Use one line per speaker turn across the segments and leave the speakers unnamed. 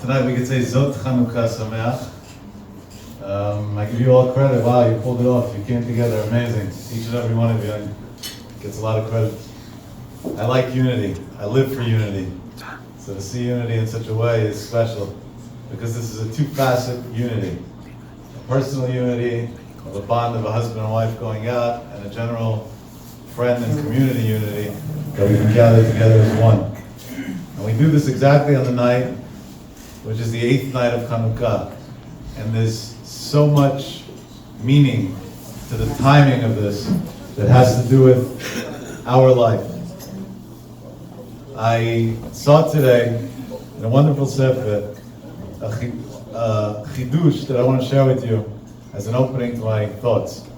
Tonight we could say Zot Chanukah Sameach. I give you all credit. Wow, you pulled it off. You came together. Amazing. Each and every one of you gets a lot of credit. I like unity. I live for unity. So to see unity in such a way is special because this is a two-facet unity. A personal unity of a bond of a husband and wife going out and a general friend and community unity that we can gather together as one. And we do this exactly on the night, which is the 8th night of Chanukah. And there's so much meaning to the timing of this that has to do with our life. I saw today in a wonderful sefer a chidush that I want to share with you as an opening to my thoughts.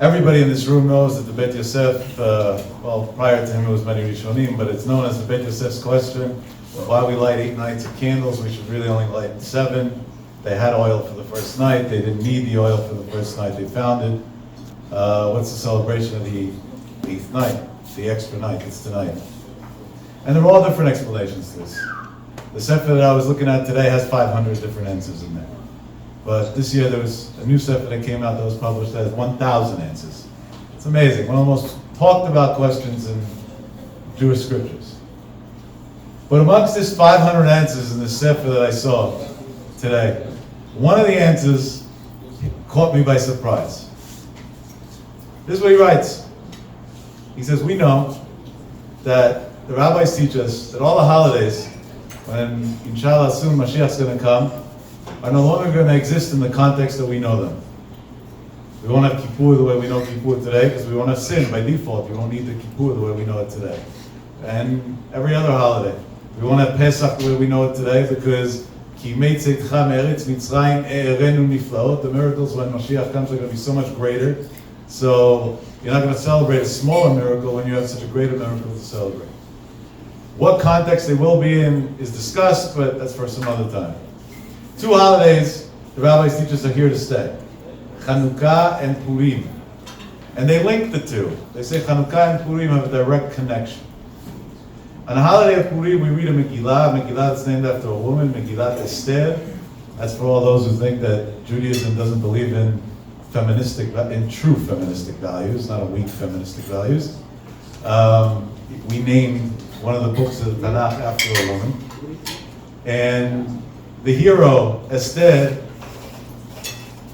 Everybody in this room knows that the Bet Yosef, well, prior to him it was many Rishonim, but it's known as the Bet Yosef's question of why we light 8 nights of candles. We should really only light 7. They had oil for the first night. They didn't need the oil for the first night. They found it. What's the celebration of the 8th night? The extra night. It's tonight. And there are all different explanations to this. The sefer that I was looking at today has 500 different answers in there. But this year there was a new sefer that came out that was published that has 1,000 answers. It's amazing. One of the most talked about questions in Jewish scriptures. But amongst this 500 answers in the sefer that I saw today, one of the answers caught me by surprise. This is what he writes. He says, we know that the rabbis teach us that all the holidays, when inshallah soon Mashiach's going to come, are no longer going to exist in the context that we know them. We won't have Kippur the way we know Kippur today because we won't have sin by default. We won't need the Kippur the way we know it today. And every other holiday. We won't have Pesach the way we know it today because the miracles when Mashiach comes are going to be so much greater. So you're not going to celebrate a smaller miracle when you have such a greater miracle to celebrate. What context they will be in is discussed, but that's for some other time. 2 holidays the rabbis teach us are here to stay. Chanukah and Purim. And they link the two. They say Chanukah and Purim have a direct connection. On the holiday of Purim, we read a Megillah. Megillah is named after a woman, Megillat Esther. That's for all those who think that Judaism doesn't believe in true feministic values, not a weak feministic values. We named one of the books of the Tanakh after a woman. And the hero, Esther,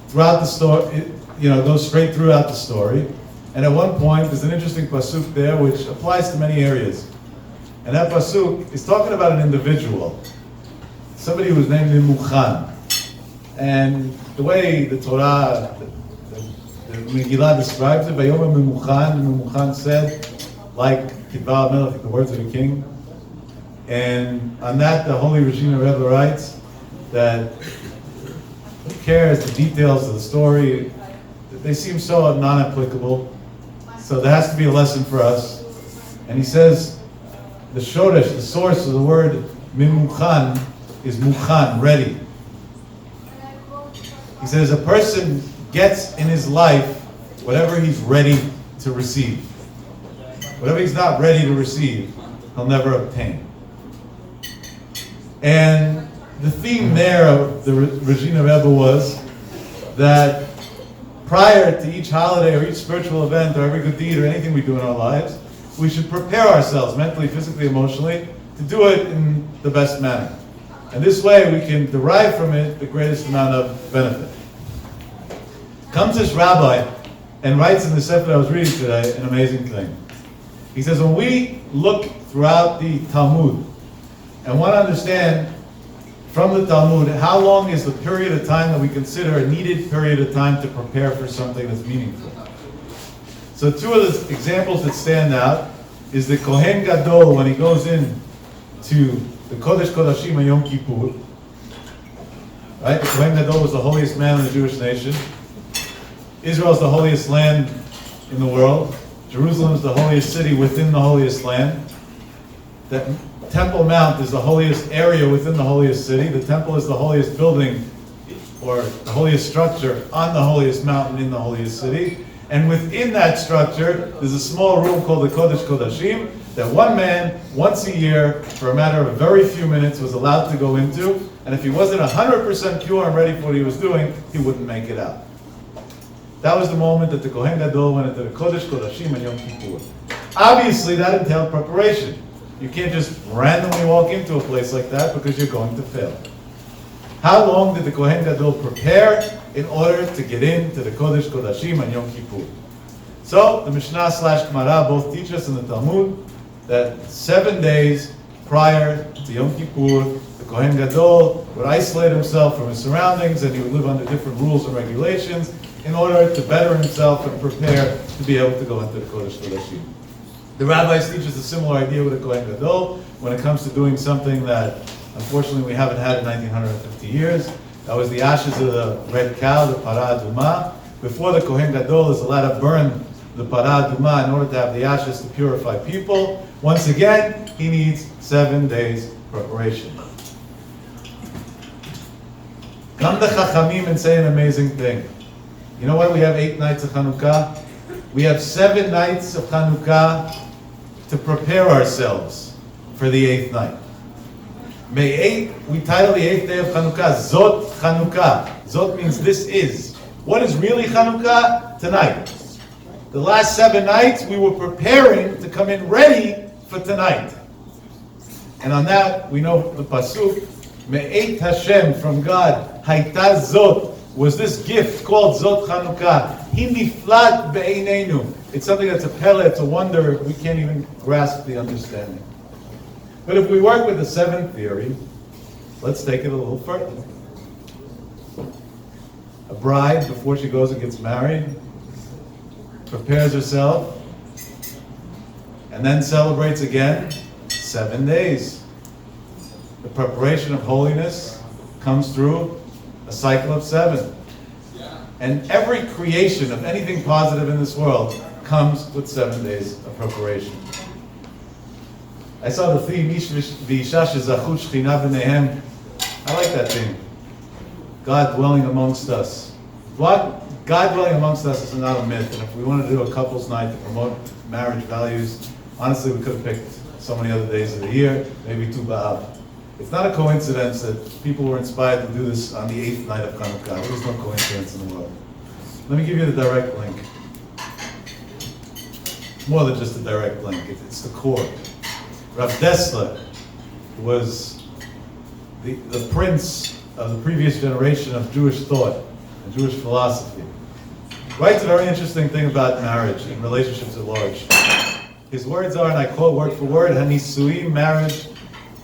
throughout the story, goes straight throughout the story. And at one point, there's an interesting pasuk there which applies to many areas. And that pasuk is talking about an individual, somebody who was named Memuchan. And the way the Torah, the Megillah describes it, Vayom Memuchan said, like Kitva Melech, the words of the king. And on that, the Holy Regina Rebbe writes that who cares the details of the story? They seem so non-applicable. So there has to be a lesson for us. And he says, the shoresh, the source of the word mimuchan is muchan, ready. He says a person gets in his life whatever he's ready to receive. Whatever he's not ready to receive, he'll never obtain. And the theme there of the Regina Rebbe was that prior to each holiday or each spiritual event or every good deed or anything we do in our lives, we should prepare ourselves mentally, physically, emotionally to do it in the best manner. And this way we can derive from it the greatest amount of benefit. Comes this rabbi and writes in the sefer I was reading today an amazing thing. He says, when we look throughout the Talmud and want to understand from the Talmud how long is the period of time that we consider a needed period of time to prepare for something that's meaningful. So 2 of the examples that stand out is the Kohen Gadol when he goes in to the Kodesh Kodashim on Yom Kippur. Right? The Kohen Gadol was the holiest man in the Jewish nation. Israel is the holiest land in the world. Jerusalem is the holiest city within the holiest land. The Temple Mount is the holiest area within the holiest city. The temple is the holiest building or the holiest structure on the holiest mountain in the holiest city. And within that structure, there's a small room called the Kodesh Kodashim, that one man, once a year, for a matter of a very few minutes, was allowed to go into, and if he wasn't 100% pure and ready for what he was doing, he wouldn't make it out. That was the moment that the Kohen Gadol went into the Kodesh Kodashim and Yom Kippur. Obviously, that entailed preparation. You can't just randomly walk into a place like that because you're going to fail. How long did the Kohen Gadol prepare in order to get into the Kodesh Kodashim and Yom Kippur? So, the Mishnah / Gemara both teach us in the Talmud that 7 days prior to Yom Kippur, the Kohen Gadol would isolate himself from his surroundings and he would live under different rules and regulations in order to better himself and prepare to be able to go into the Kodesh Kodashim. The rabbis teach us a similar idea with the Kohen Gadol when it comes to doing something that unfortunately we haven't had in 1950 years. That was the ashes of the red cow, the Parah Adumah. Before the Kohen Gadol is allowed to burn the Parah Adumah in order to have the ashes to purify people, once again, he needs 7 days preparation. Come the Chachamim and say an amazing thing. You know what? We have 8 nights of Chanukah. We have 7 nights of Chanukah to prepare ourselves for the 8th night. May 8th, we title the 8th day of Chanukah, Zot Chanukah. Zot means this is. What is really Chanukah? Tonight. The last 7 nights, we were preparing to come in ready for tonight. And on that, we know the Pasuk, Me'et Hashem, from God, Haita Zot, was this gift called Zot Chanukah. Hi niflat be'einenu. It's something that's a pele, it's a wonder, we can't even grasp the understanding. But if we work with the 7th theory, let's take it a little further. A bride, before she goes and gets married, prepares herself, and then celebrates again 7 days. The preparation of holiness comes through a cycle of 7. And every creation of anything positive in this world comes with 7 days of preparation. I saw the theme, Ish v'isha shezachu shechina b'neihem. I like that theme. God dwelling amongst us. What? God dwelling amongst us is not a myth, and if we want to do a couple's night to promote marriage values, honestly, we could have picked so many other days of the year, maybe Tu B'Av. It's not a coincidence that people were inspired to do this on the 8th night of Chanukah. There is no coincidence in the world. Let me give you the direct link. More than just a direct link, it's the core. Rav Dessler was the prince of the previous generation of Jewish thought and Jewish philosophy. Writes a very interesting thing about marriage and relationships at large. His words are, and I quote word for word, Hanisuim, marriage,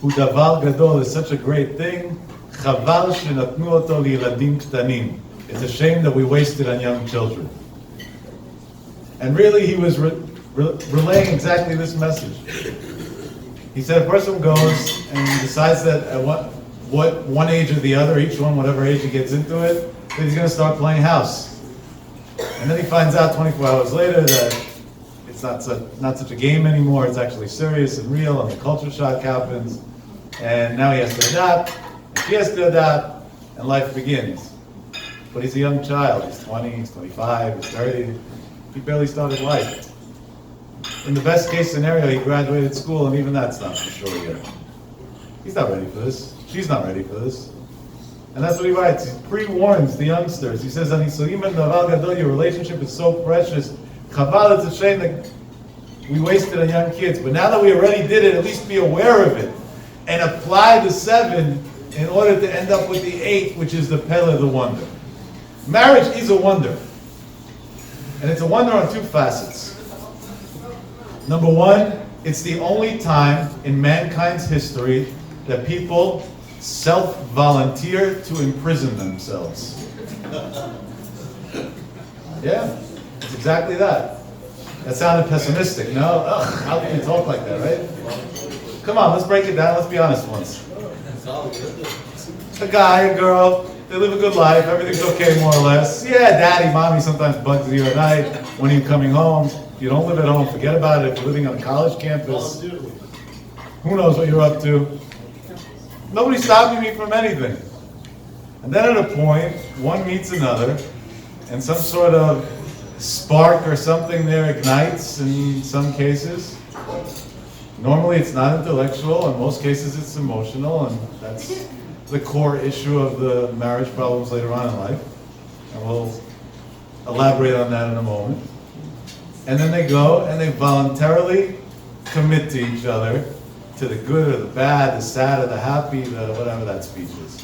hu davar gadol, is such a great thing, chaval shenatnu oto li'eladim ktanim. It's a shame that we wasted on young children. And really he was relaying exactly this message. He said a person goes and decides that at what one age or the other, each one, whatever age he gets into it, that he's going to start playing house. And then he finds out 24 hours later that it's not such a game anymore, it's actually serious and real, and the culture shock happens. And now he has to adapt, and she has to adapt, and life begins. But he's a young child, he's 20, he's 25, he's 30, he barely started life. In the best case scenario, he graduated school, and even that's not for sure yet. He's not ready for this. She's not ready for this. And that's what he writes. He pre-warns the youngsters. He says, your relationship is so precious. Chabal, it's a shame that we wasted on young kids. But now that we already did it, at least be aware of it. And apply the 7 in order to end up with the 8, which is the Pele, the wonder. Marriage is a wonder. And it's a wonder on 2 facets. Number 1, it's the only time in mankind's history that people self-volunteer to imprison themselves. Yeah, it's exactly that. That sounded pessimistic, no? Ugh, how can you talk like that, right? Come on, let's break it down, let's be honest once. A guy, a girl, they live a good life, everything's okay more or less. Yeah, daddy, mommy sometimes bugs you at night when you're coming home. If you don't live at home, forget about it. If you're living on a college campus, who knows what you're up to? Nobody's stopping me from anything. And then at a point, one meets another, and some sort of spark or something there ignites in some cases. Normally it's not intellectual, in most cases it's emotional, and that's the core issue of the marriage problems later on in life. And we'll elaborate on that in a moment. And then they go and they voluntarily commit to each other, to the good or the bad, the sad or the happy, the whatever that speech is.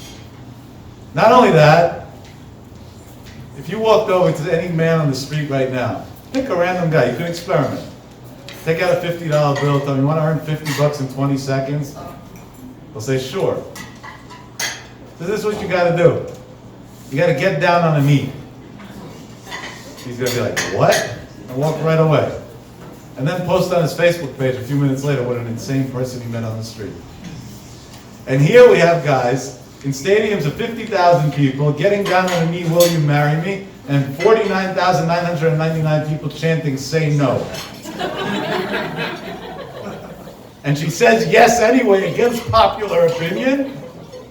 Not only that, if you walked over to any man on the street right now, pick a random guy, you can experiment. Take out a $50 bill, tell him, you want to earn 50 bucks in 20 seconds? They'll say, sure. So this is what you got to do. You got to get down on a knee. He's going to be like, what? And walk right away. And then post on his Facebook page a few minutes later what an insane person he met on the street. And here we have guys in stadiums of 50,000 people getting down on a knee, will you marry me? And 49,999 people chanting, say no. And she says yes anyway against popular opinion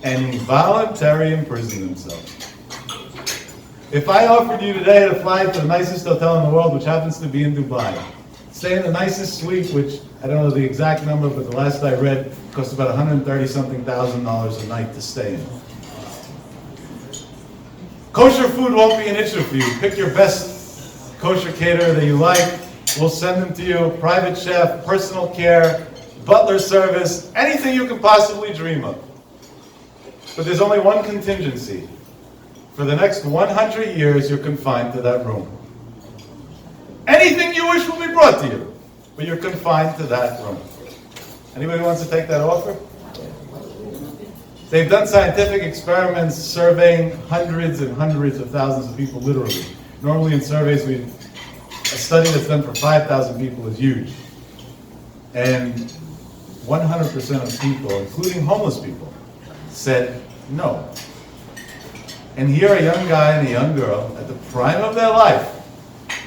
and involuntary imprison himself. If I offered you today to fly to the nicest hotel in the world, which happens to be in Dubai, stay in the nicest suite, which I don't know the exact number, but the last I read cost about $130-something thousand a night to stay in. Kosher food won't be an issue for you. Pick your best kosher caterer that you like. We'll send them to you. Private chef, personal care, butler service, anything you can possibly dream of. But there's only one contingency. For the next 100 years, you're confined to that room. Anything you wish will be brought to you, but you're confined to that room. Anybody wants to take that offer? They've done scientific experiments surveying hundreds and hundreds of thousands of people, literally. Normally in surveys, a study that's done for 5,000 people is huge. And 100% of people, including homeless people, said no. And here a young guy and a young girl, at the prime of their life,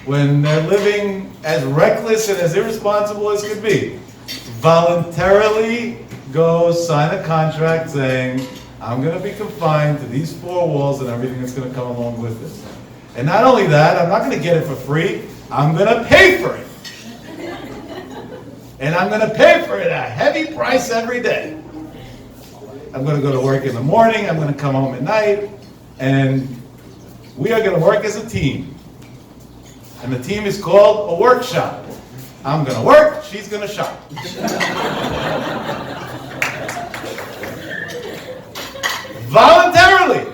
when they're living as reckless and as irresponsible as could be, voluntarily go sign a contract saying, I'm going to be confined to these four walls and everything that's going to come along with this. And not only that, I'm not going to get it for free, I'm going to pay for it. And I'm going to pay for it a heavy price every day. I'm going to go to work in the morning, I'm going to come home at night, and we are going to work as a team. And the team is called a workshop. I'm going to work, she's going to shop. Voluntarily.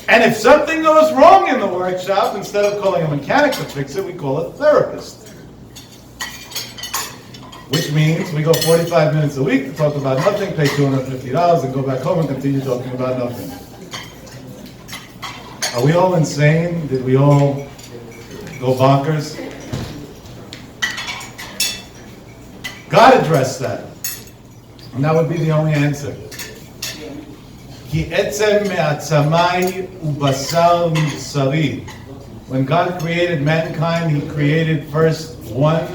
And if something goes wrong in the workshop, instead of calling a mechanic to fix it, we call a therapist. Which means we go 45 minutes a week to talk about nothing, pay $250, and go back home and continue talking about nothing. Are we all insane? Did we all go bonkers? God addressed that. And that would be the only answer. Ki etzem me'atzamai ubasar mibsari. When God created mankind, He created first one,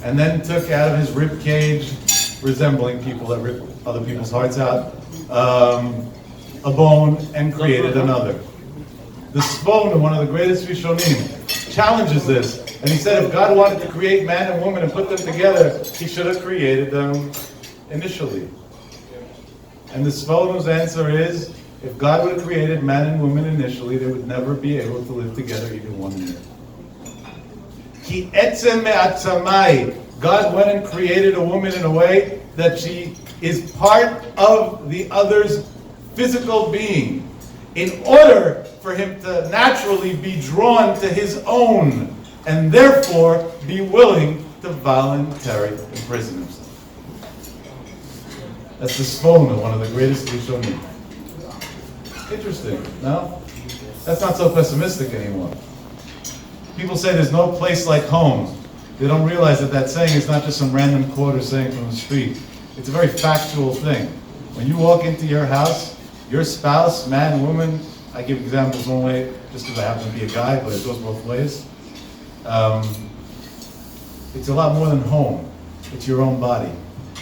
and then took out of His rib cage, resembling people that rip other people's hearts out, a bone, and created another. The Sfona, one of the greatest Rishonim, challenges this. And he said if God wanted to create man and woman and put them together, He should have created them initially. And the Sfona's answer is, if God would have created man and woman initially, they would never be able to live together even 1 minute. Ki etzem me'atzamai. God went and created a woman in a way that she is part of the other's physical being, in order for him to naturally be drawn to his own, and therefore be willing to voluntarily imprison himself. That's the Sfona, one of the greatest Rishonim. Interesting, no? That's not so pessimistic anymore. People say there's no place like home. They don't realize that that saying is not just some random quote or saying from the street. It's a very factual thing. When you walk into your house, your spouse, man, woman, I give examples one way just because I happen to be a guy, but it goes both ways. It's a lot more than home. It's your own body.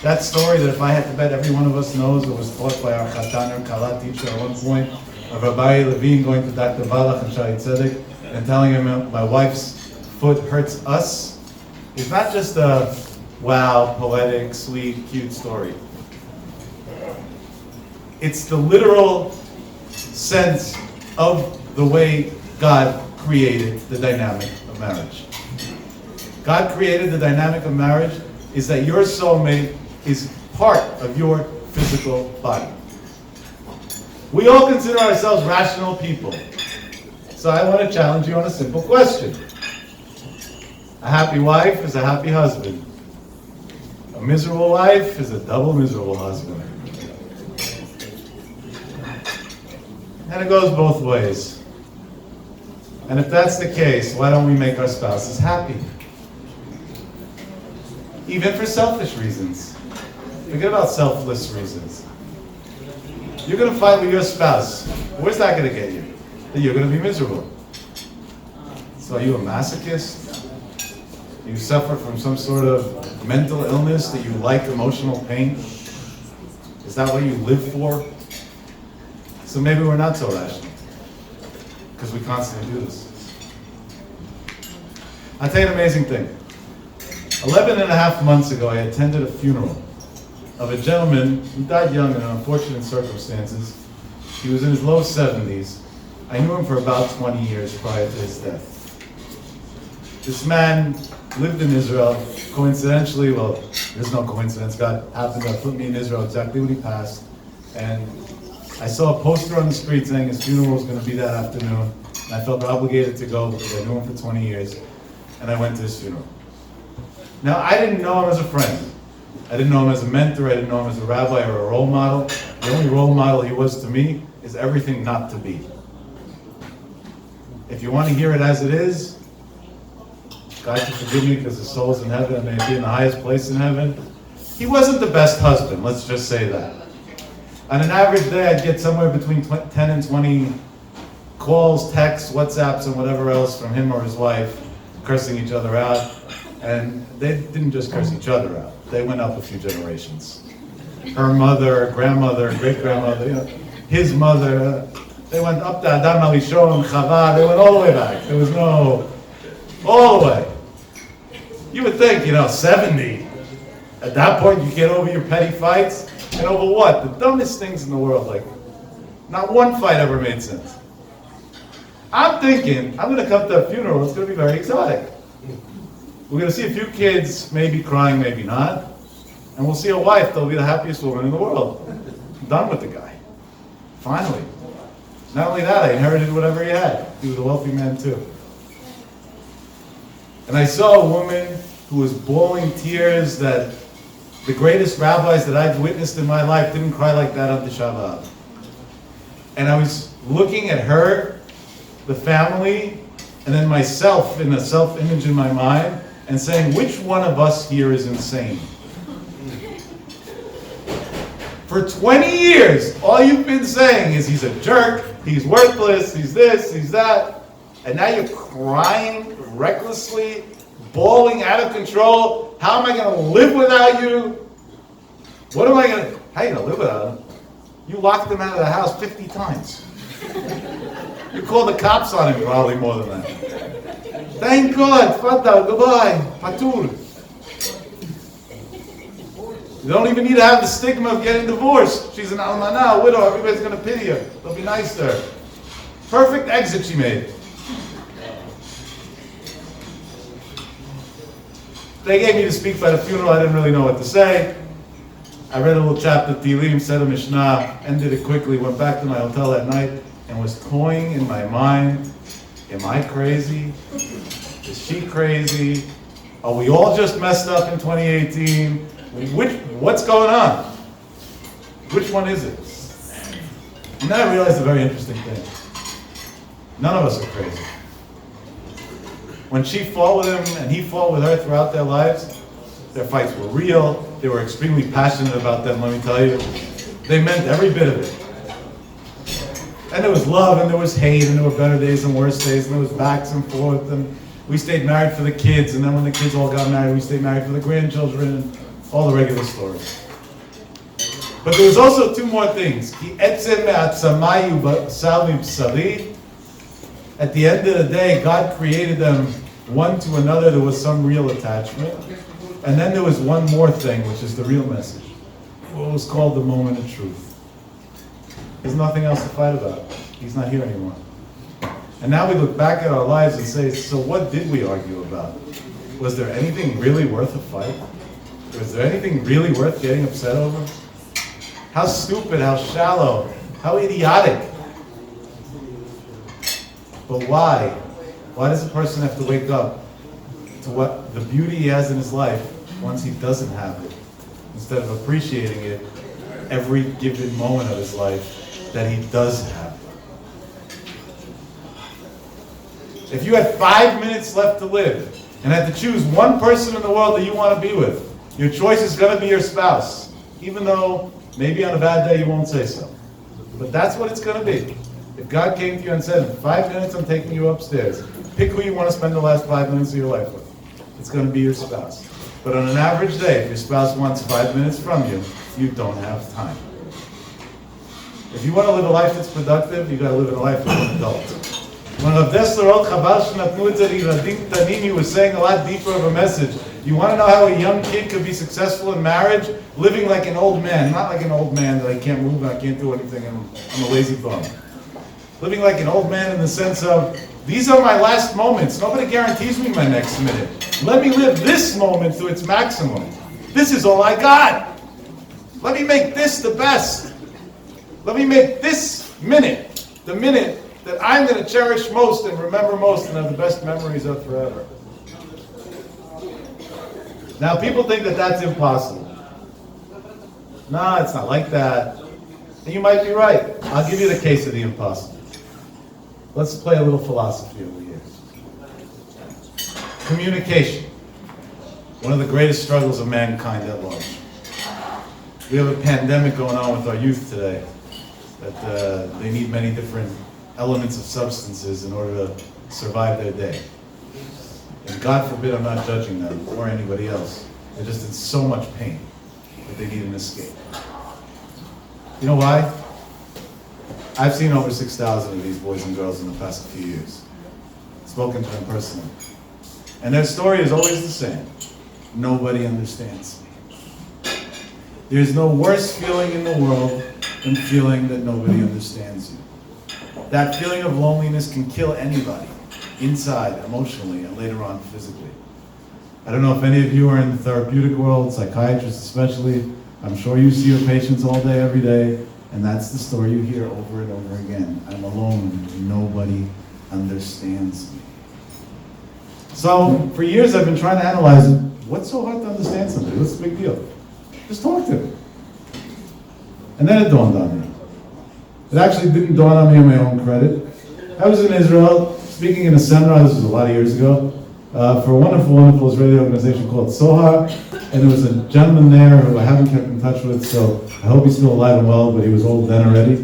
That story that if I had to bet every one of us knows, it was taught by our Chatan or Kala teacher at one point, of Rabbi Levine going to Dr. Balach and Shai Tzedek and telling him, my wife's foot hurts us. is not just a wow, poetic, sweet, cute story. It's the literal sense of the way God created the dynamic of marriage. God created the dynamic of marriage is that your soulmate is part of your physical body. We all consider ourselves rational people. So I want to challenge you on a simple question. A happy wife is a happy husband. A miserable wife is a double miserable husband. And it goes both ways. And if that's the case, why don't we make our spouses happy? Even for selfish reasons. Forget about selfless reasons. You're going to fight with your spouse. Where's that going to get you? That you're going to be miserable. So are you a masochist? You suffer from some sort of mental illness that you like emotional pain? Is that what you live for? So maybe we're not so rational. Because we constantly do this. I'll tell you an amazing thing. 11 and a half months ago, I attended a funeral of a gentleman who died young in unfortunate circumstances. He was in his low 70s. I knew him for about 20 years prior to his death. This man lived in Israel. Coincidentally, well, there's no coincidence. God happened to put me in Israel exactly when he passed. And I saw a poster on the street saying his funeral was going to be that afternoon. And I felt obligated to go because I knew him for 20 years. And I went to his funeral. Now, I didn't know him as a friend. I didn't know him as a mentor. I didn't know him as a rabbi or a role model. The only role model he was to me is everything not to be. If you want to hear it as it is, God can forgive me because his soul's in heaven and may be in the highest place in heaven. He wasn't the best husband, let's just say that. On an average day, I'd get somewhere between 10 and 20 calls, texts, WhatsApps, and whatever else from him or his wife, cursing each other out. And they didn't just curse each other out. They went up a few generations. Her mother, grandmother, great-grandmother, his mother, they went up to Adam Alishon, Chava, they went all the way back. There was no, all the way. You would think, 70. At that point, you get over your petty fights. And over what? The dumbest things in the world. Like, not one fight ever made sense. I'm thinking, I'm going to come to a funeral. It's going to be very exotic. We're going to see a few kids, maybe crying, maybe not. And we'll see a wife that'll be the happiest woman in the world. I'm done with the guy. Finally. Not only that, I inherited whatever he had. He was a wealthy man too. And I saw a woman who was bawling tears that the greatest rabbis that I've witnessed in my life didn't cry like that on Tisha B'Av. And I was looking at her, the family, and then myself in a self-image in my mind, and saying, which one of us here is insane? For 20 years, all you've been saying is he's a jerk, he's worthless, he's this, he's that. And now you're crying recklessly, bawling out of control. How am I going to live without you? How are you going to live without him? You locked him out of the house 50 times. You called the cops on him probably more than that. Thank God, Fatah, goodbye, Patur. You don't even need to have the stigma of getting divorced. She's an almanah, a widow, everybody's going to pity her. They'll be nice to her. Perfect exit she made. They gave me to speak by the funeral, I didn't really know what to say. I read a little chapter of Tehillim, said a Mishnah, ended it quickly, went back to my hotel that night, and was toying in my mind, am I crazy? Is she crazy? Are we all just messed up in 2018? What's going on? Which one is it? And then I realized a very interesting thing. None of us are crazy. When she fought with him and he fought with her throughout their lives, their fights were real. They were extremely passionate about them, let me tell you. They meant every bit of it. And there was love, and there was hate, and there were better days and worse days, and there was backs and forth, and we stayed married for the kids, and then when the kids all got married, we stayed married for the grandchildren, and all the regular stories. But there was also two more things. At the end of the day, God created them one to another, there was some real attachment. And then there was one more thing, which is the real message. What was called the moment of truth. There's nothing else to fight about. He's not here anymore. And now we look back at our lives and say, so what did we argue about? Was there anything really worth a fight? Was there anything really worth getting upset over? How stupid, how shallow, how idiotic. But why? Why does a person have to wake up to what the beauty he has in his life once he doesn't have it, instead of appreciating it every given moment of his life that he does have it? If you had 5 minutes left to live and had to choose one person in the world that you want to be with, your choice is going to be your spouse, even though maybe on a bad day you won't say so. But that's what it's going to be. If God came to you and said, in 5 minutes I'm taking you upstairs, pick who you want to spend the last 5 minutes of your life with. It's going to be your spouse. But on an average day, if your spouse wants 5 minutes from you, you don't have time. If you want to live a life that's productive, you got to live a life with an adult. When Rav Yaakov was saying a lot deeper of a message. You want to know how a young kid could be successful in marriage? Living like an old man, not like an old man that I can't move and I can't do anything and I'm a lazy bum. Living like an old man in the sense of, these are my last moments. Nobody guarantees me my next minute. Let me live this moment to its maximum. This is all I got. Let me make this the best. Let me make this minute the minute that I'm going to cherish most and remember most and have the best memories of forever. Now, people think that that's impossible. No, it's not like that. And you might be right. I'll give you the case of the impossible. Let's play a little philosophy over here. Communication. One of the greatest struggles of mankind at large. We have a pandemic going on with our youth today. That they need many different elements of substances in order to survive their day. And God forbid I'm not judging them or anybody else. They're just in so much pain that they need an escape. You know why? I've seen over 6,000 of these boys and girls in the past few years. Spoken to them personally. And their story is always the same. Nobody understands me. There's no worse feeling in the world than feeling that nobody understands you. That feeling of loneliness can kill anybody, inside, emotionally, and later on physically. I don't know if any of you are in the therapeutic world, psychiatrists especially. I'm sure you see your patients all day, every day, and that's the story you hear over and over again. I'm alone, nobody understands me. So, for years I've been trying to analyze, what's so hard to understand somebody? What's the big deal? Just talk to them. And then it dawned on me. It actually didn't dawn on me on my own credit. I was in Israel, speaking in a seminar, this was a lot of years ago, for a wonderful, wonderful Israeli organization called Sohar, and there was a gentleman there who I haven't kept in touch with, so I hope he's still alive and well, but he was old then already.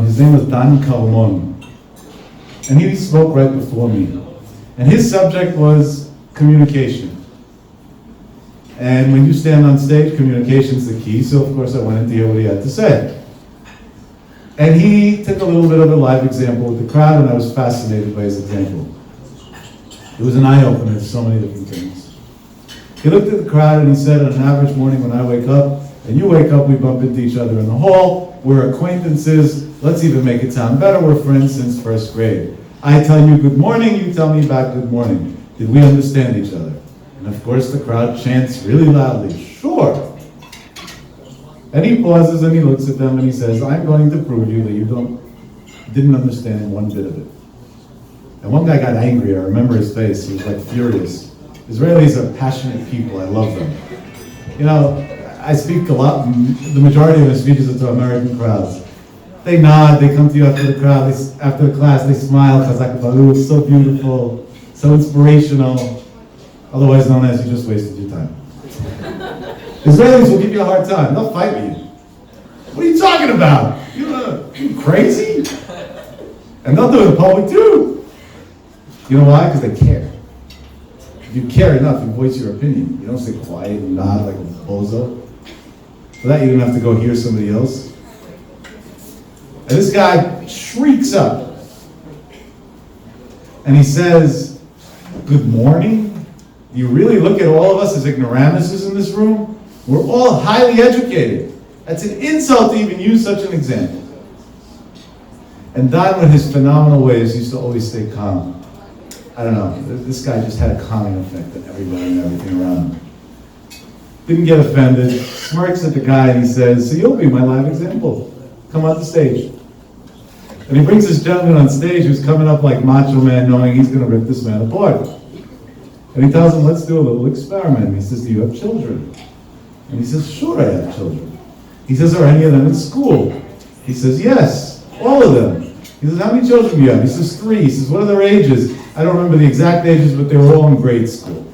His name was Dan Kalmon, and he spoke right before me. And his subject was communication. And when you stand on stage, communication's the key, so of course I went in to hear what he had to say. And he took a little bit of a live example with the crowd, and I was fascinated by his example. It was an eye-opener to so many different things. He looked at the crowd and he said, on an average morning when I wake up, and you wake up, we bump into each other in the hall, we're acquaintances, let's even make it sound better, we're friends since first grade. I tell you good morning, you tell me back good morning. Did we understand each other? And of course the crowd chants really loudly, sure. And he pauses and he looks at them and he says, I'm going to prove you that you didn't understand one bit of it. And one guy got angry, I remember his face, he was like furious. Israelis are passionate people, I love them. You know, I speak a lot, the majority of my speeches are to American crowds. They nod, they come to you after the crowd, after the class, they smile, Chazak Baruch, so beautiful, so inspirational, otherwise known as you just wasted your time. Israelis will give you a hard time. They'll fight with you. What are you talking about? You crazy? And they'll do it in public too. You know why? Because they care. If you care enough, you voice your opinion. You don't stay quiet and nod like a bozo. For that, you don't have to go hear somebody else. And this guy shrieks up. And he says, good morning? Do you really look at all of us as ignoramuses in this room? We're all highly educated. That's an insult to even use such an example. And Don, with his phenomenal ways, used to always stay calm. I don't know, this guy just had a calming effect on everybody and everything around him. Didn't get offended, smirks at the guy and he says, so you'll be my live example. Come on the stage. And he brings this gentleman on stage who's coming up like Macho Man, knowing he's going to rip this man apart. And he tells him, let's do a little experiment. He says, do you have children? And he says, sure, I have children. He says, are any of them in school? He says, yes, all of them. He says, how many children do you have? He says, 3. He says, what are their ages? I don't remember the exact ages, but they were all in grade school.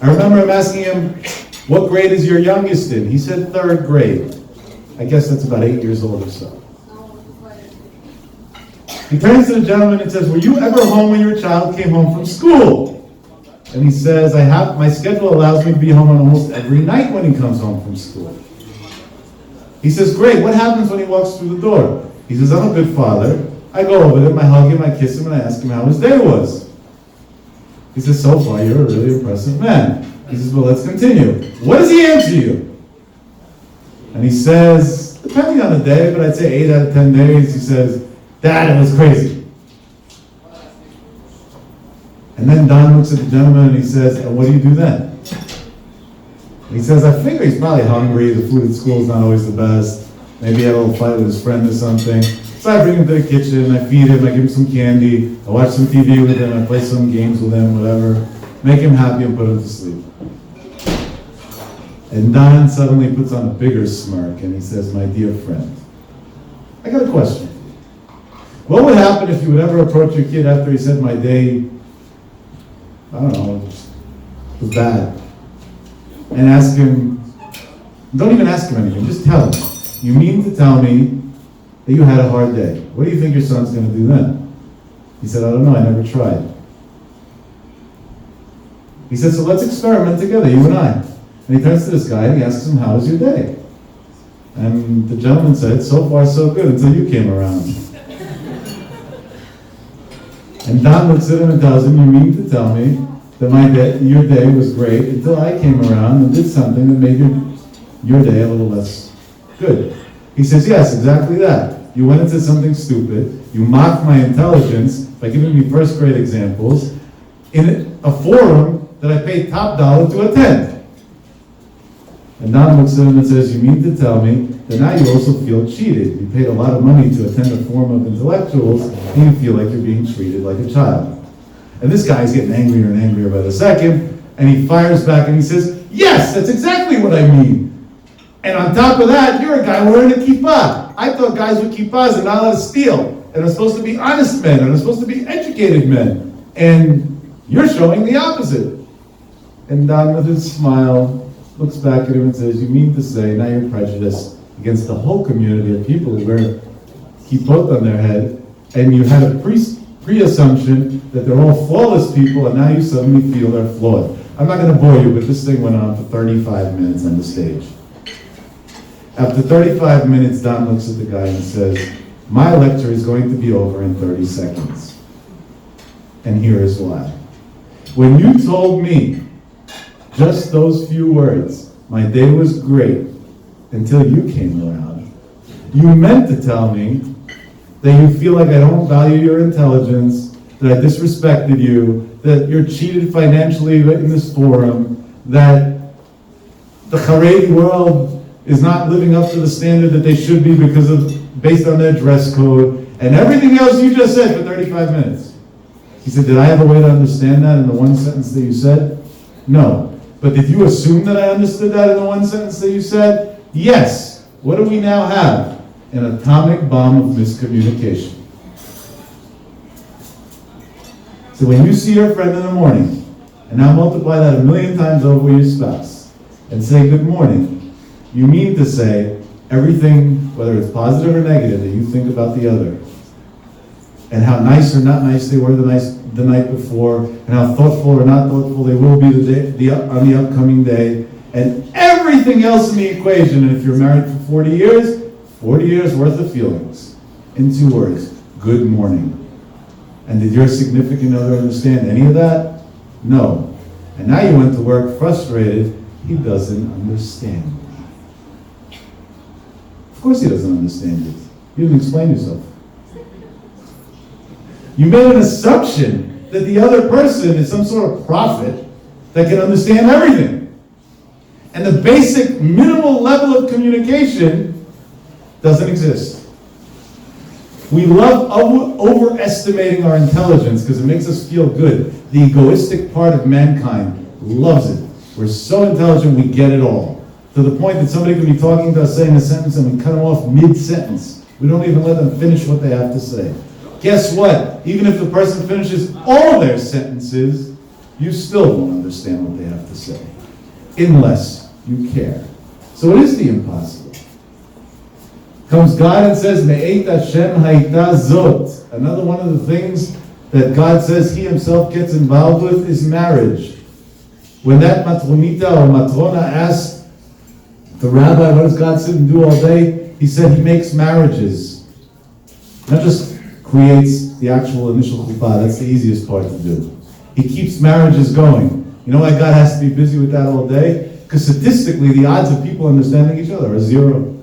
I remember him asking him, what grade is your youngest in? He said 3rd grade. I guess that's about 8 years old or so. He turns to the gentleman and says, were you ever home when your child came home from school? And he says, my schedule allows me to be home on almost every night when he comes home from school. He says, great, what happens when he walks through the door? He says, I'm a good father. I go over to him, I hug him, I kiss him, and I ask him how his day was. He says, so far, you're a really impressive man. He says, well, let's continue. What does he answer you? And he says, depending on the day, but I'd say 8 out of 10 days, he says, Dad, it was crazy. And then Don looks at the gentleman and he says, and what do you do then? And he says, I figure he's probably hungry, the food at school is not always the best, maybe he had a little fight with his friend or something. So I bring him to the kitchen, I feed him, I give him some candy, I watch some TV with him, I play some games with him, whatever. Make him happy and put him to sleep. And Don suddenly puts on a bigger smirk and he says, my dear friend, I got a question. What would happen if you would ever approach your kid after he said my day, I don't know, was bad, and ask him, don't even ask him anything, just tell him, you mean to tell me that you had a hard day? What do you think your son's going to do then? He said, I don't know, I never tried. He said, so let's experiment together, you and I. And he turns to this guy and he asks him, how was your day? And the gentleman said, so far so good, until you came around. And Don looks at him and tells him, you mean to tell me that your day was great until I came around and did something that made your day a little less good? He says, yes, exactly that. You went into something stupid, you mocked my intelligence by giving me first grade examples in a forum that I paid top dollar to attend. And Don looks at him and says, you mean to tell me that now you also feel cheated? You paid a lot of money to attend a forum of intellectuals, and you feel like you're being treated like a child. And this guy's getting angrier and angrier by the second, and he fires back and he says, yes, that's exactly what I mean. And on top of that, you're a guy wearing a kippah. I thought guys with kippahs are not allowed to steal, and are supposed to be honest men, and are supposed to be educated men. And you're showing the opposite. And Don, with his smile, looks back at him and says, you mean to say now you're prejudiced against the whole community of people who wear kippot on their head, and you had a pre-assumption that they're all flawless people, and now you suddenly feel they're flawed. I'm not going to bore you, but this thing went on for 35 minutes on the stage. After 35 minutes, Don looks at the guy and says, my lecture is going to be over in 30 seconds. And here is why. When you told me just those few words, my day was great until you came around, you meant to tell me that you feel like I don't value your intelligence, that I disrespected you, that you're cheated financially in this forum, that the Haredi world is not living up to the standard that they should be based on their dress code, and everything else you just said for 35 minutes. He said, did I have a way to understand that in the one sentence that you said? No. But did you assume that I understood that in the one sentence that you said? Yes. What do we now have? An atomic bomb of miscommunication. So when you see your friend in the morning, and now multiply that 1,000,000 times over with your spouse, and say good morning, you mean to say everything, whether it's positive or negative, that you think about the other, and how nice or not nice they were the night before, and how thoughtful or not thoughtful they will be on the upcoming day, and everything else in the equation. And if you're married for 40 years worth of feelings, in 2 words, good morning. And did your significant other understand any of that? No. And now you went to work frustrated. He doesn't understand. Of course he doesn't understand it. You didn't explain yourself. You made an assumption that the other person is some sort of prophet that can understand everything. And the basic minimal level of communication doesn't exist. We love overestimating our intelligence because it makes us feel good. The egoistic part of mankind loves it. We're so intelligent, we get it all. To the point that somebody could be talking to us, saying a sentence, and we cut them off mid-sentence. We don't even let them finish what they have to say. Guess what? Even if the person finishes all their sentences, you still won't understand what they have to say. Unless you care. So it is the impossible. Comes God and says, Me'et Hashem ha'ita zot. Another one of the things that God says he himself gets involved with is marriage. When that matronita or matrona asked the rabbi, what does God sit and do all day? He said he makes marriages. Not just creates the actual initial chuppah, that's the easiest part to do. He keeps marriages going. You know why God has to be busy with that all day? Because statistically, the odds of people understanding each other are zero.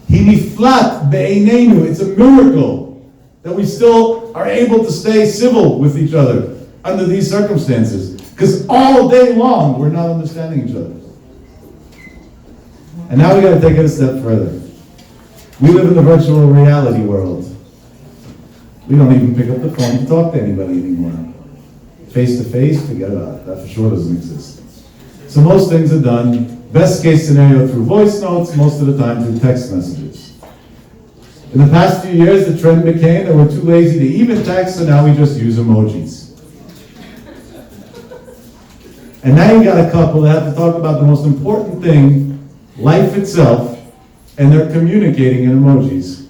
Hiniflat be'einenu. It's a miracle that we still are able to stay civil with each other under these circumstances. Because all day long, we're not understanding each other. And now we got to take it a step further. We live in the virtual reality world. We don't even pick up the phone to talk to anybody anymore. Face to face, forget about it. That for sure doesn't exist. So most things are done, best case scenario, through voice notes, most of the time through text messages. In the past few years, the trend became that we're too lazy to even text, so now we just use emojis. And now you got a couple that have to talk about the most important thing, life itself, and they're communicating in emojis.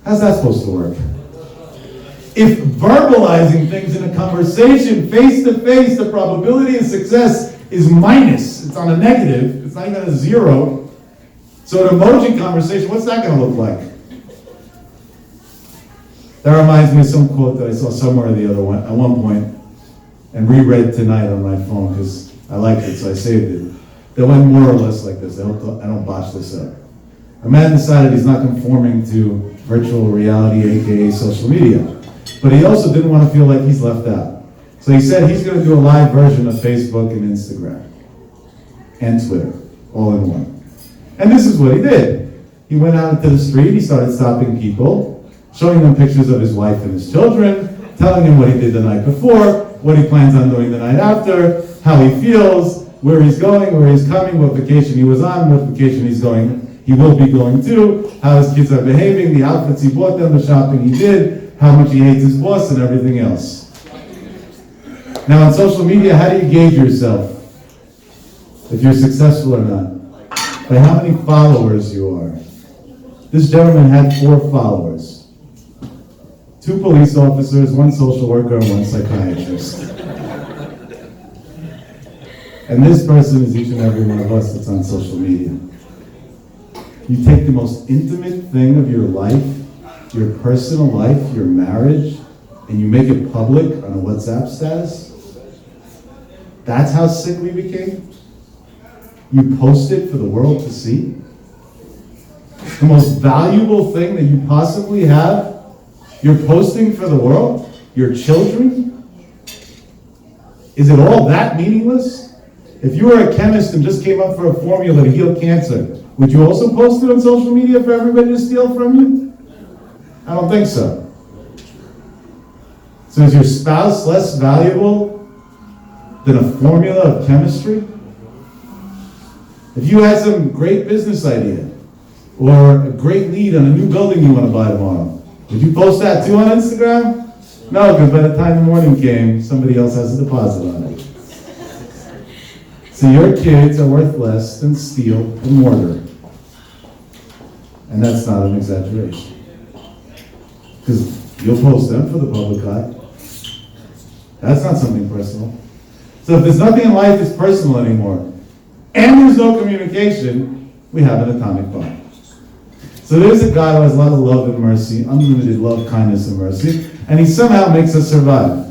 How's that supposed to work? If verbalizing things in a conversation, face to face, the probability of success is minus. It's on a negative. It's not even a zero. So an emoji conversation, what's that going to look like? That reminds me of some quote that I saw somewhere at one point and reread tonight on my phone because I liked it, so I saved it. That went more or less like this. I don't botch this up. A man decided he's not conforming to virtual reality, aka social media. But he also didn't want to feel like he's left out. So he said he's going to do a live version of Facebook and Instagram and Twitter, all in one. And this is what he did. He went out into the street, he started stopping people, showing them pictures of his wife and his children, telling them what he did the night before, what he plans on doing the night after, how he feels, where he's going, where he's coming, what vacation he was on, what vacation he will be going to, how his kids are behaving, the outfits he bought them, the shopping he did, how much he hates his boss, and everything else. Now on social media, how do you gauge yourself? If you're successful or not? By how many followers you are. This gentleman had 4 followers. 2 police officers, 1 social worker, and 1 psychiatrist. And this person is each and every one of us that's on social media. You take the most intimate thing of your life, your personal life, your marriage, and you make it public on a WhatsApp status? That's how sick we became? You post it for the world to see? The most valuable thing that you possibly have, you're posting for the world? Your children? Is it all that meaningless? If you were a chemist and just came up for a formula to heal cancer, would you also post it on social media for everybody to steal from you? I don't think so. So is your spouse less valuable than a formula of chemistry? If you had some great business idea or a great lead on a new building you want to buy tomorrow, would you post that too on Instagram? No, because by the time the morning came, somebody else has a deposit on it. So your kids are worth less than steel and mortar. And that's not an exaggeration. Because you'll post them for the public eye. That's not something personal. So if there's nothing in life that's personal anymore, and there's no communication, we have an atomic bomb. So there's a God who has a lot of love and mercy, unlimited love, kindness, and mercy, and he somehow makes us survive.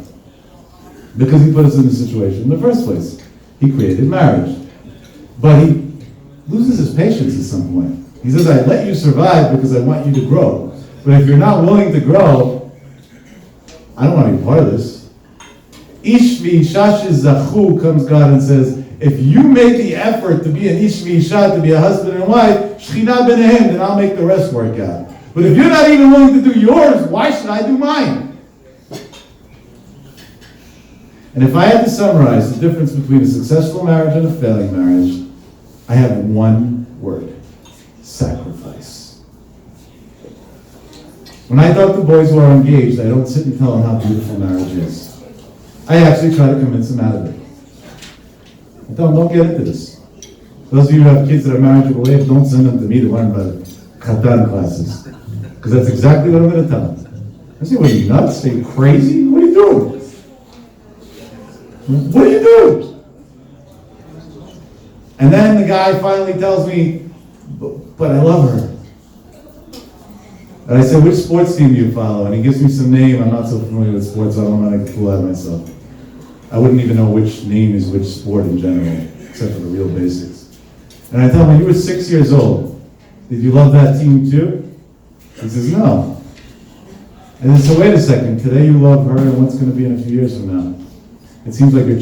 because he put us in this situation in the first place. He created marriage. But he loses his patience at some point. He says, I let you survive because I want you to grow. But if you're not willing to grow, I don't want to be part of this. Ish v'isha shezachu, comes God and says, if you make the effort to be an ish v'isha, to be a husband and wife, shechina b'nehem, then I'll make the rest work out. But if you're not even willing to do yours, why should I do mine? And if I had to summarize the difference between a successful marriage and a failing marriage, I have one word: sacrifice. When I talk to boys who are engaged, I don't sit and tell them how beautiful marriage is. I actually try to convince them out of it. I tell them, don't get into this. Those of you who have kids that are marriageable age, don't send them to me to learn about Khatan classes. Because that's exactly what I'm going to tell them. I say, what are you, nuts? Are you crazy? What are you doing? What are you doing? And then the guy finally tells me, but I love her. And I said, which sports team do you follow? And he gives me some name. I'm not so familiar with sports, so I don't want to fool out myself. I wouldn't even know which name is which sport in general, except for the real basics. And I tell him, when you were 6 years old, did you love that team too? He says, no. And I said, wait a second, today you love her, and what's going to be in a few years from now? It seems like your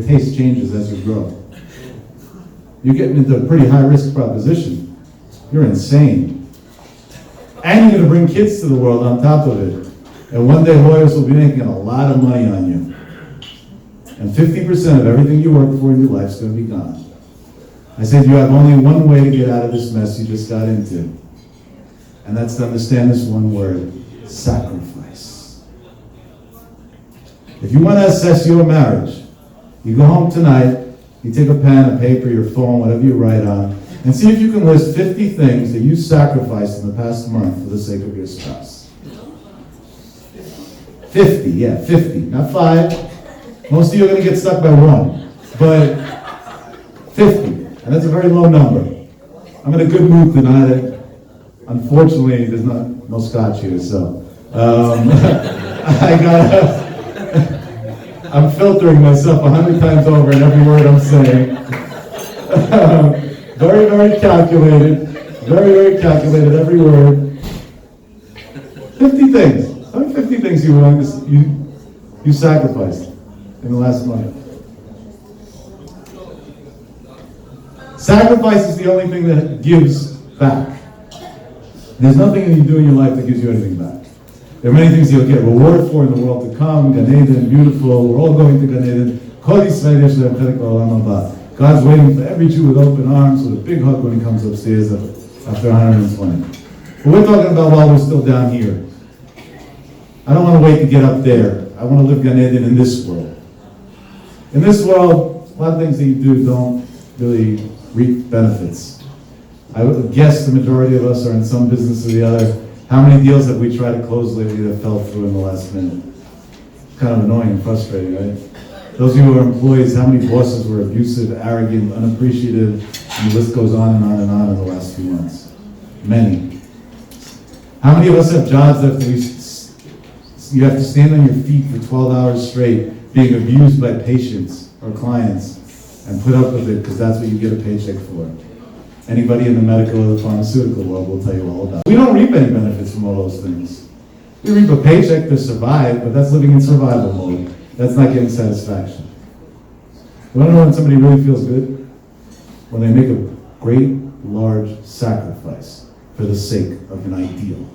taste changes as you grow. You're getting into a pretty high-risk proposition. You're insane. And you're going to bring kids to the world on top of it. And one day lawyers will be making a lot of money on you. And 50% of everything you work for in your life is going to be gone. I said, you have only one way to get out of this mess you just got into. And that's to understand this one word: sacrifice. If you want to assess your marriage, you go home tonight, you take a pen, a paper, your phone, whatever you write on, and see if you can list 50 things that you sacrificed in the past month for the sake of your spouse. 50, yeah, 50, not 5. Most of you are going to get stuck by 1, but 50, and that's a very low number. I'm in a good mood tonight. Unfortunately, there's no scotch here, so I'm filtering myself 100 times over in every word I'm saying. Very, very calculated. Very, very calculated, every word. 50 things. How many 50 things you sacrificed in the last month? Sacrifice is the only thing that gives back. There's nothing that you do in your life that gives you anything back. There are many things you'll get rewarded for in the world to come. Gan Eden, beautiful. We're all going to Gan Eden. God's waiting for every Jew with open arms, with a big hug when he comes upstairs after 120. But we're talking about while we're still down here. I don't want to wait to get up there. I want to live Gan Eden in this world. In this world, a lot of things that you do don't really reap benefits. I would guess the majority of us are in some business or the other. How many deals have we tried to close lately that fell through in the last minute? It's kind of annoying and frustrating, right? Those of you who are employees, how many bosses were abusive, arrogant, unappreciative, and the list goes on and on and on in the last few months? Many. How many of us have jobs that you have to stand on your feet for 12 hours straight, being abused by patients or clients, and put up with it because that's what you get a paycheck for? Anybody in the medical or the pharmaceutical world will tell you all about it. We don't reap any benefits from all those things. We reap a paycheck to survive, but that's living in survival mode. That's not getting satisfaction. You want to know when somebody really feels good? When they make a great, large sacrifice for the sake of an ideal.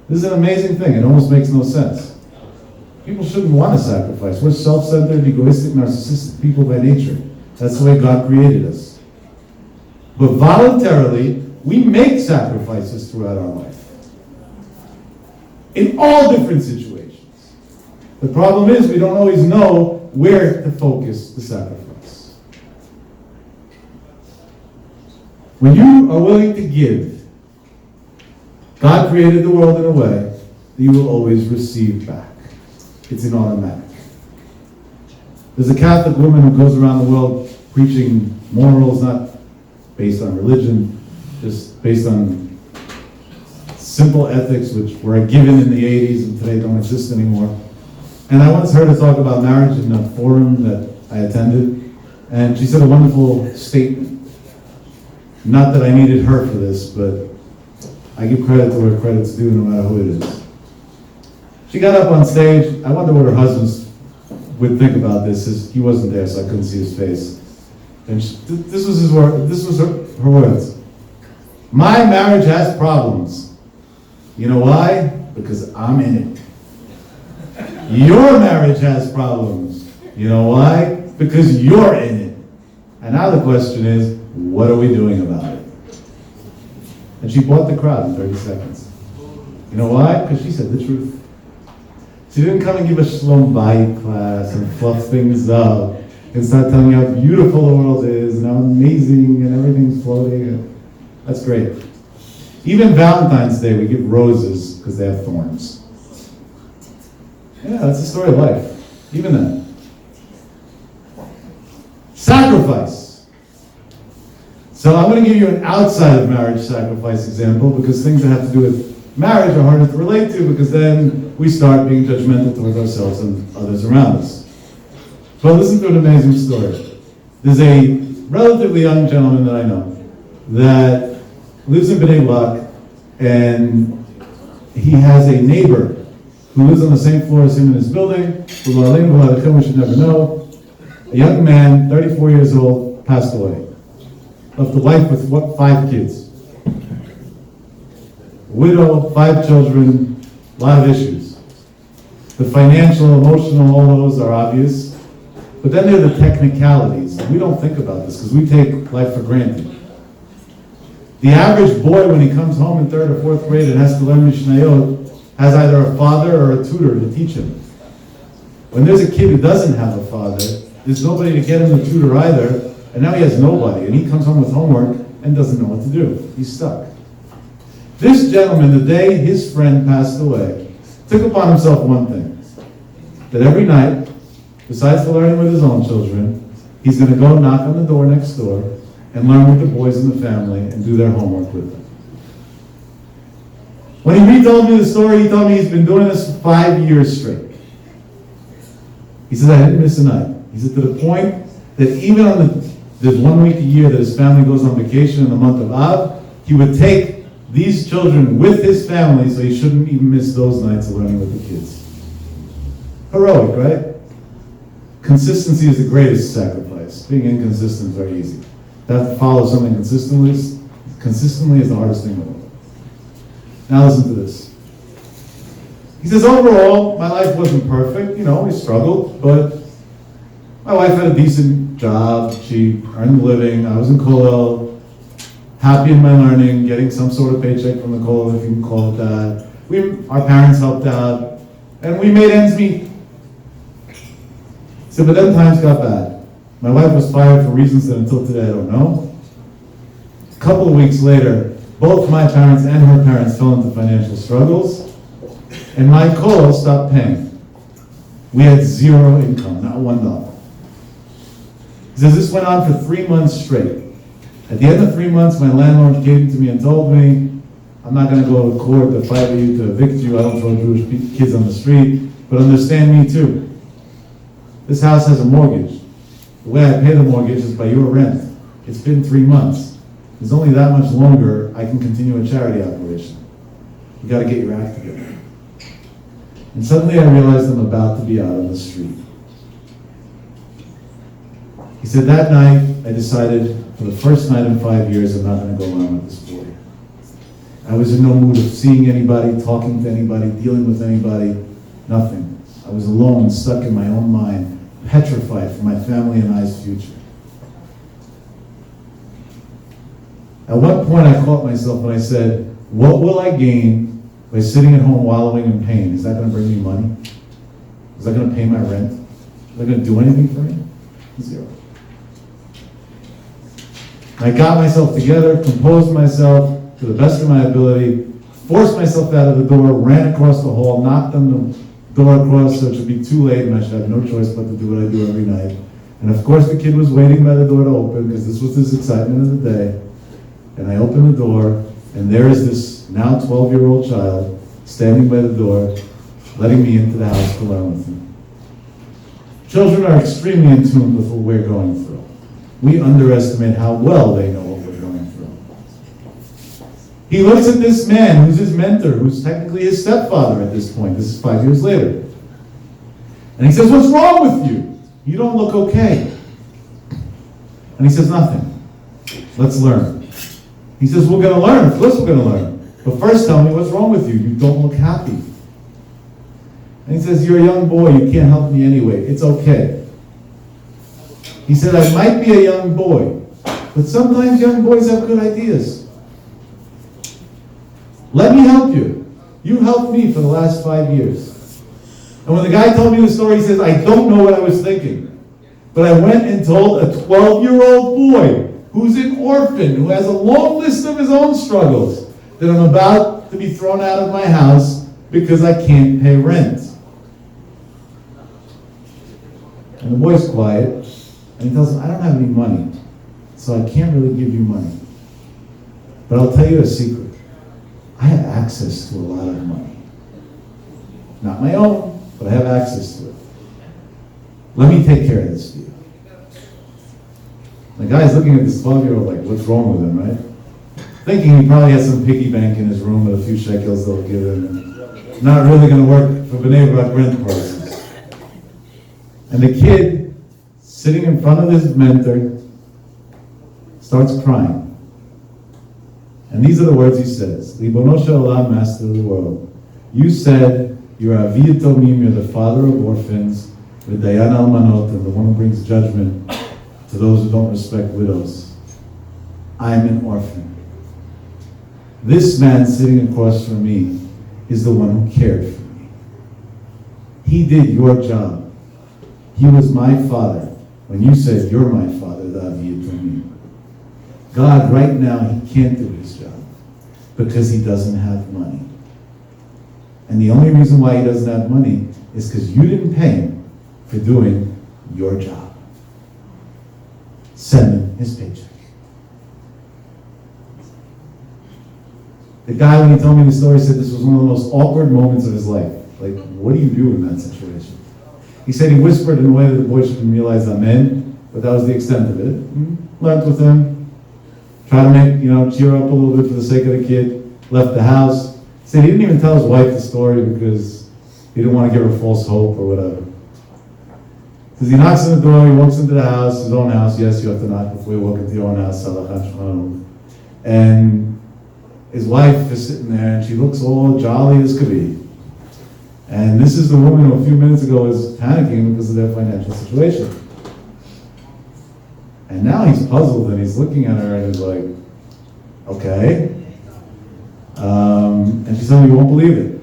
This is an amazing thing. It almost makes no sense. People shouldn't want to sacrifice. We're self-centered, egoistic, narcissistic people by nature. That's the way God created us. But voluntarily, we make sacrifices throughout our life. In all different situations. The problem is we don't always know where to focus the sacrifice. When you are willing to give, God created the world in a way that you will always receive back. It's an automatic. There's a Catholic woman who goes around the world preaching morals, not based on religion, just based on simple ethics, which were given in the 80s and today don't exist anymore. And I once heard her talk about marriage in a forum that I attended, and she said a wonderful statement. Not that I needed her for this, but I give credit to where credit's due no matter who it is. She got up on stage. I wonder what her husband would think about this. He wasn't there, so I couldn't see his face. And this was her words. My marriage has problems. You know why? Because I'm in it. Your marriage has problems. You know why? Because you're in it. And now the question is, what are we doing about it? And she bought the crowd in 30 seconds. You know why? Because she said the truth. She didn't come and give a shalom bayit class and fluff things up and start telling you how beautiful the world is and how amazing and everything's floating. That's great. Even Valentine's Day, we give roses because they have thorns. Yeah, that's the story of life. Even that. Sacrifice. So I'm going to give you an outside of marriage sacrifice example because things that have to do with marriage are harder to relate to because then we start being judgmental towards ourselves and others around us. But listen to an amazing story. There's a relatively young gentleman that I know that lives in Bnei Brak, and he has a neighbor who lives on the same floor as him in his building. We should never know. A young man, 34 years old, passed away. Left a wife with 5 kids. Widow, 5 children, a lot of issues. The financial, emotional, all those are obvious. But then there are the technicalities. We don't think about this because we take life for granted. The average boy, when he comes home in 3rd or 4th grade and has to learn Mishnayot, has either a father or a tutor to teach him. When there's a kid who doesn't have a father, there's nobody to get him the tutor either, and now he has nobody, and he comes home with homework and doesn't know what to do. He's stuck. This gentleman, the day his friend passed away, took upon himself one thing, that every night, besides the learning with his own children, he's going to go knock on the door next door and learn with the boys in the family and do their homework with them. When he retold me the story, he told me he's been doing this for 5 years straight. He said, I didn't miss a night. He said, to the point that even on the 1 week a year that his family goes on vacation in the month of Av, he would take these children with his family so he shouldn't even miss those nights of learning with the kids. Heroic, right? Consistency is the greatest sacrifice. Being inconsistent is very easy. To have to follow something consistently is the hardest thing in the world. Now listen to this. He says, overall, my life wasn't perfect. We struggled, but my wife had a decent job. She earned a living. I was in Kollel, happy in my learning, getting some sort of paycheck from the Kollel, if you can call it that. Our parents helped out, and we made ends meet. So, but then times got bad. My wife was fired for reasons that until today I don't know. A couple of weeks later, both my parents and her parents fell into financial struggles, and my Kollel stopped paying. We had zero income, not $1. He says this went on for 3 months straight. At the end of 3 months, my landlord came to me and told me, I'm not going to go to court to fight with you, to evict you. I don't throw Jewish kids on the street, but understand me too. This house has a mortgage. The way I pay the mortgage is by your rent. It's been 3 months. There's only that much longer I can continue a charity operation. You got to get your act together. And suddenly I realized I'm about to be out on the street. He said that night I decided for the first night in 5 years I'm not going to go around with this boy. I was in no mood of seeing anybody, talking to anybody, dealing with anybody, nothing. I was alone, stuck in my own mind, petrified for my family and I's future. At one point I caught myself and I said, what will I gain by sitting at home wallowing in pain? Is that going to bring me money? Is that going to pay my rent? Is that going to do anything for me? Zero. I got myself together, composed myself to the best of my ability, forced myself out of the door, ran across the hall, knocked on the door across so it should be too late and I should have no choice but to do what I do every night. And of course the kid was waiting by the door to open because this was his excitement of the day. And I opened the door, and there is this now 12-year-old child standing by the door, letting me into the house to learn with him. Children are extremely in tune with what we're going through. We underestimate how well they know what we're going through. He looks at this man who's his mentor, who's technically his stepfather at this point. This is 5 years later. And he says, "What's wrong with you? You don't look okay." And he says, "Nothing. Let's learn." He says, "We're going to learn. Of course we're going to learn. But first tell me what's wrong with you. You don't look happy." And he says, "You're a young boy. You can't help me anyway. It's okay." He said, "I might be a young boy, but sometimes young boys have good ideas. Let me help you. You helped me for the last 5 years." And when the guy told me the story, he says, "I don't know what I was thinking, but I went and told a 12-year-old boy who's an orphan, who has a long list of his own struggles, that I'm about to be thrown out of my house because I can't pay rent." And the boy's quiet, and he tells him, "I don't have any money, so I can't really give you money. But I'll tell you a secret. I have access to a lot of money. Not my own, but I have access to it. Let me take care of this for you." The guy's looking at this 12-year-old like, what's wrong with him, right? Thinking he probably has some piggy bank in his room with a few shekels they'll give him. And not really going to work for B'nai Brak rent prices. And the kid, sitting in front of his mentor, starts crying. And these are the words he says. "Ribono shel olam, Master of the world, you said you're Avi Yatomim, you're the father of orphans, with Dayan Almanot, and the one who brings judgment to those who don't respect widows. I'm an orphan. This man sitting across from me is the one who cared for me. He did your job. He was my father when you said you're my father, the Avi Yatomim. God, right now, he can't do his job because he doesn't have money. And the only reason why he doesn't have money is because you didn't pay him for doing your job. Send him his paycheck." The guy, when he told me the story, said this was one of the most awkward moments of his life. Like, what do you do in that situation? He said he whispered in a way that the boy shouldn't realize Amen, but that was the extent of it. Learned with him, tried to make, cheer up a little bit for the sake of the kid, left the house. He said he didn't even tell his wife the story because he didn't want to give her false hope or whatever. Because he knocks on the door, he walks into the house, his own house. Yes, you have to knock before you walk into your own house. And his wife is sitting there, and she looks all jolly as could be. And this is the woman who a few minutes ago was panicking because of their financial situation. And now he's puzzled, and he's looking at her, and he's like, "Okay." And she said, "You won't believe it."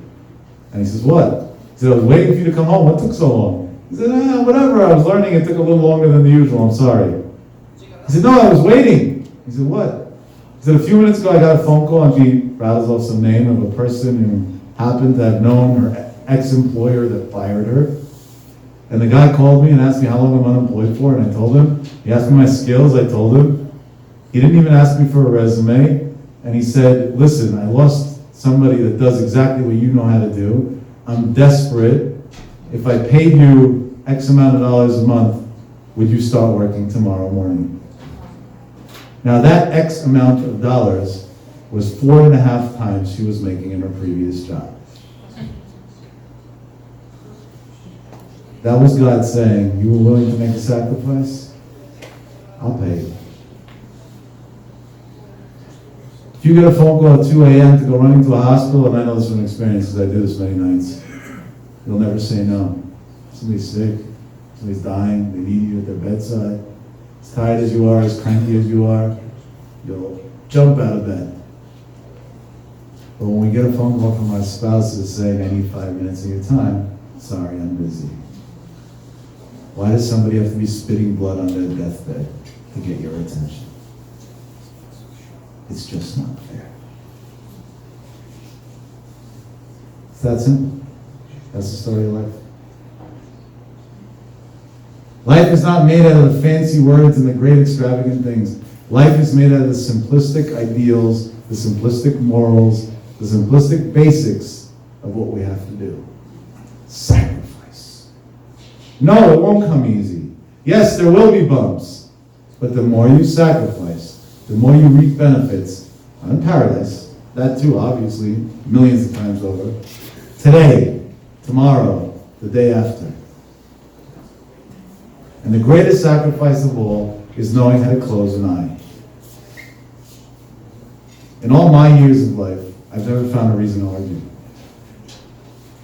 And he says, "What?" He said, "I was waiting for you to come home. What took so long?" He said, "Whatever. I was learning. It took a little longer than the usual. I'm sorry." He said, "No, I was waiting." He said, "What?" He said, "A few minutes ago, I got a phone call," and she rattles off some name of a person who happened to have known her ex-employer that fired her. And the guy called me and asked me how long I'm unemployed for, and I told him. He asked me my skills, I told him. He didn't even ask me for a resume. And he said, "Listen, I lost somebody that does exactly what you know how to do. I'm desperate. If I paid you X amount of dollars a month, would you start working tomorrow morning?" Now that X amount of dollars was 4.5 times she was making in her previous job. That was God saying, "You were willing to make a sacrifice? I'll pay you." If you get a phone call at 2 a.m. to go running to a hospital, and I know this from experience because I do this many nights, you'll never say no. Somebody's sick, somebody's dying, they need you at their bedside. As tired as you are, as cranky as you are, you'll jump out of bed. But when we get a phone call from our spouses saying, "I need 5 minutes of your time," sorry, I'm busy. Why does somebody have to be spitting blood on their deathbed to get your attention? It's just not fair. It's that simple. That's the story of life. Life is not made out of the fancy words and the great extravagant things. Life is made out of the simplistic ideals, the simplistic morals, the simplistic basics of what we have to do. Sacrifice. No, it won't come easy. Yes, there will be bumps. But the more you sacrifice, the more you reap benefits on paradise, that too, obviously, millions of times over, today, tomorrow, the day after. And the greatest sacrifice of all is knowing how to close an eye. In all my years of life, I've never found a reason to argue.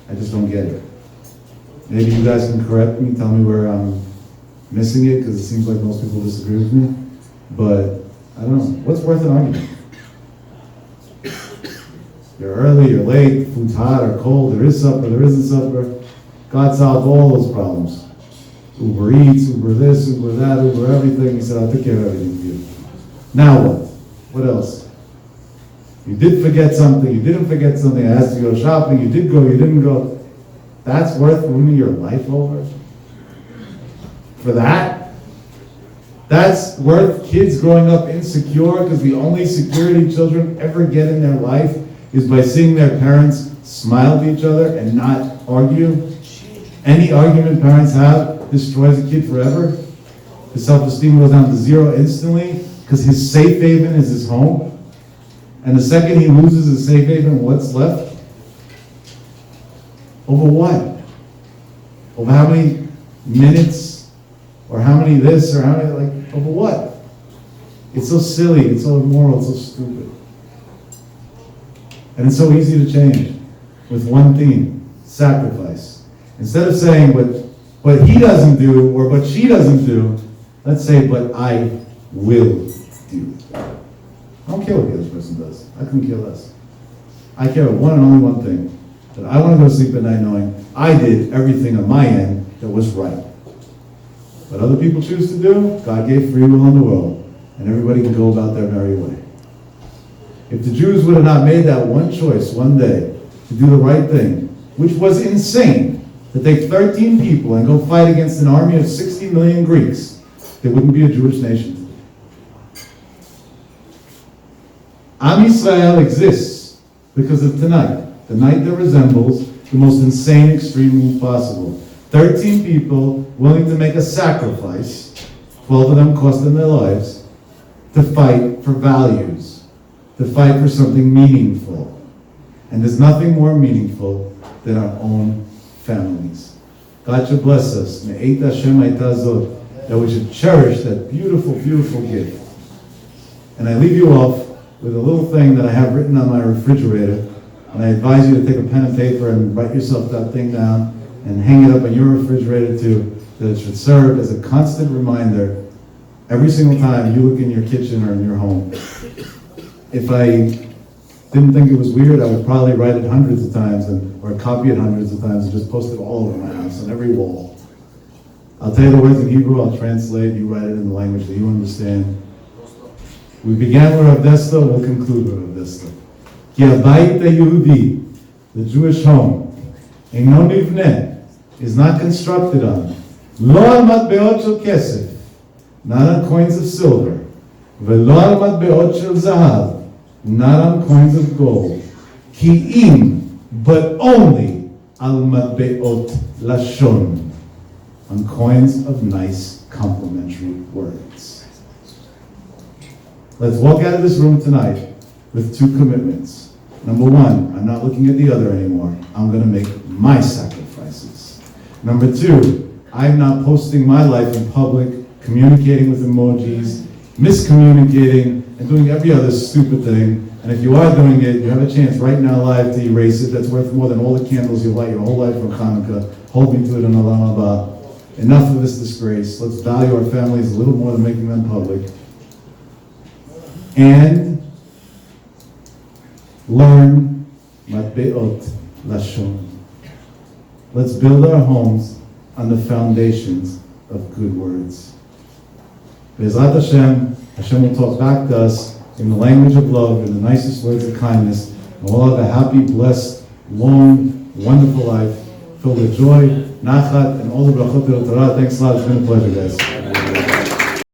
I just don't get it. Maybe you guys can correct me, tell me where I'm missing it, because it seems like most people disagree with me. But I don't know. What's worth an argument? You're early, you're late, food's hot or cold, there is supper, there isn't supper. God solved all those problems. Uber Eats, Uber this, Uber that, Uber everything. He said, I'll take care of everything for you. Now what? What else? You did forget something, you didn't forget something. I asked you to go shopping, you did go, you didn't go. That's worth ruining your life over? For that? That's worth kids growing up insecure because the only security children ever get in their life is by seeing their parents smile at each other and not argue. Any argument parents have destroys a kid forever. His self-esteem goes down to zero instantly because his safe haven is his home. And the second he loses his safe haven, what's left? Over what? Over how many minutes? Or how many this? Or how many, over what? It's so silly, it's so immoral, it's so stupid. And it's so easy to change with one theme, sacrifice. Instead of saying, but he doesn't do, or but she doesn't do, let's say, but I will do. I don't care what the other person does. I couldn't care less. I care about one and only one thing, that I want to go to sleep at night knowing I did everything on my end that was right. What other people choose to do, God gave free will in the world, and everybody can go about their merry way. If the Jews would have not made that one choice one day to do the right thing, which was insane, to take 13 people and go fight against an army of 60 million Greeks, there wouldn't be a Jewish nation today. Am Yisrael exists because of tonight, the night that resembles the most insane extreme move possible. 13 people willing to make a sacrifice, 12 of them cost them their lives, to fight for values, to fight for something meaningful. And there's nothing more meaningful than our own families. God should bless us. Me'eit Hashem ha'ita zot, that we should cherish that beautiful, beautiful gift. And I leave you off with a little thing that I have written on my refrigerator. And I advise you to take a pen and paper and write yourself that thing down and hang it up on your refrigerator too, that it should serve as a constant reminder every single time you look in your kitchen or in your home. If I didn't think it was weird, I would probably write it hundreds of times or copy it hundreds of times and just post it all over my house, on every wall. I'll tell you the words in Hebrew, I'll translate, you write it in the language that you understand. We began with Rav Desta, we'll conclude with Rav Desta. Ki habayit ha'Yehudi, the Jewish home, eino nivneh, is not constructed on lo al matbeot shel kesef, not on coins of silver, velo al matbeot shel zahav, not on coins of gold, ki im, but only al matbeot lashon, on coins of nice complimentary words. Let's walk out of this room tonight with two commitments. Number one, I'm not looking at the other anymore. I'm going to make my sacrifices. Number two, I'm not posting my life in public, communicating with emojis, miscommunicating, and doing every other stupid thing. And if you are doing it, you have a chance right now live to erase it. That's worth more than all the candles you light your whole life from Chanukah. Hold me to it in Olam Haba. Enough of this disgrace. Let's value our families a little more than making them public. And learn matbeot lashon. Let's build our homes on the foundations of good words. Be'ezrat Hashem, Hashem will talk back to us in the language of love, in the nicest words of kindness, and we'll have a happy, blessed, long, wonderful life, filled with joy, nachat, and all the brachot of the Torah. Thanks a lot. It's been a pleasure, guys.